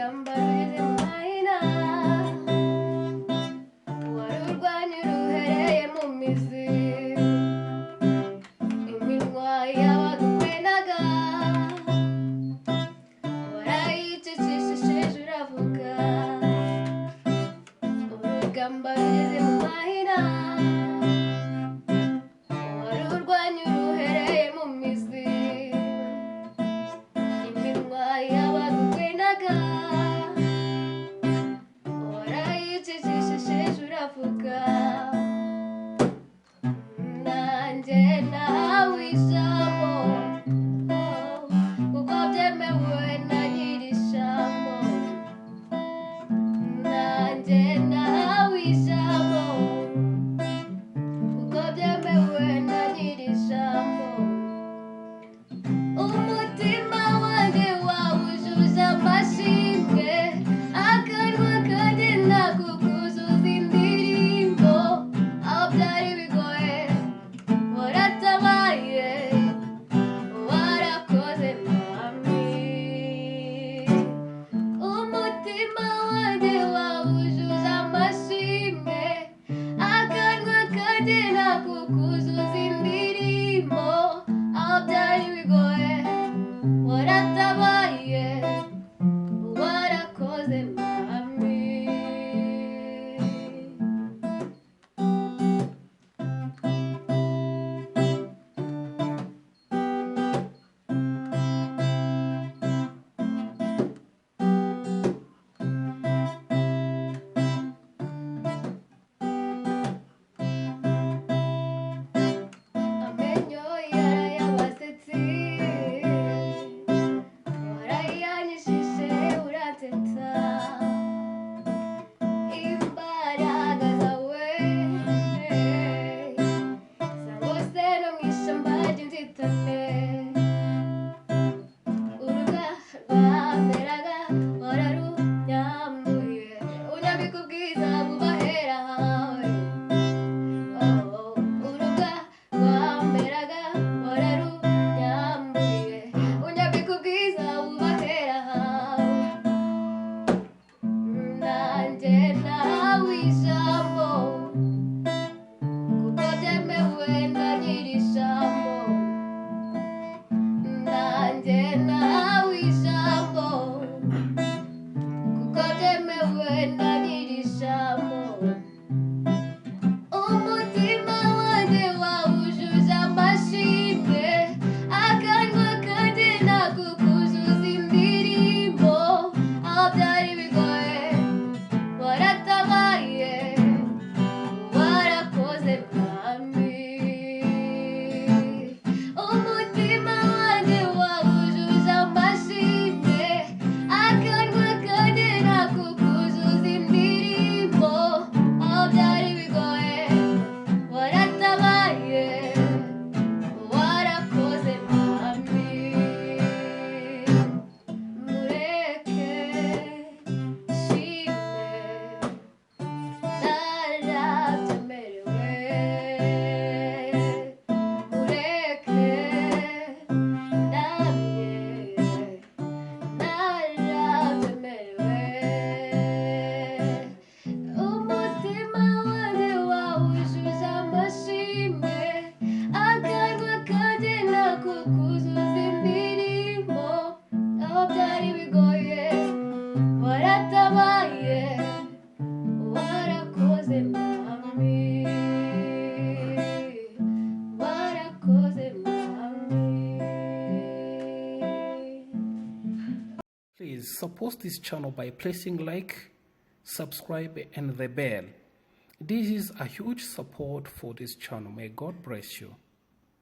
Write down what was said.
urugamba rugeze mu mahina, warurwanya uruhereye mu mizi, iminwa y'abadukwenaga warayicecekesheje uravuga, urugamba rugeze mu mahina, warurwanya uruhereye mu mizi, iminwa y'abadukwenaga warayicecekesheje uravuga, nanjye nahawe ijambo, kuko byemewe na nyiri ijambo, nanjye nahawe ijambo, kuko byemewe na nyiri ijambo, umutima wanjye wawujuje amashimwe, akanwa kanjye nakukuzuza indirimbo, aho byari bigoye waratabaye, warakoze mwami, umutima wanjye wawujuje amashimwe, akanwa kanjye nakukuzuza indirimbo, aho byari bigoye waratabaye, warakoze mwami. Amenyo yarayabasetsi, warayanyishije uransetsa, imbaraga zawe zangose no mu ishyamba ry'inzitane, uruga rwamberaga wararunyambuye, unyambika ubwiza bubahera hawe, uruga rwamberaga wararunyambuye, unyambika ubwiza bubahera hawe, nanjye nahawe ijambo, kuko byemewe na nyiri ijambo, nanjye nahawe ijambo, kuko byemewe na nyiri ijambo, umutima wanjye wawujuje amashimwe, akanwa kanjye nakukuzuza indirimbo, aho byari bigoye waratabaye, warakoze mwami, umutima wanjye wawujuje amashimwe, akanwa kanjye nakukuzuza indirimbo, aho byari bigoye waratabaye, warakoze mwami, mureke shime narabyemerewe, mureke namye narabyemerewe, umutima wanjye wawujuje amashimwe, akanwa kanjye nakukuzuza indirimbo, aho byari bigoye waratabaye, warakoze mwami, warakoze mwami. Please support this channel by pressing like, subscribe and the bell. This is a huge support for this channel. May God bless you.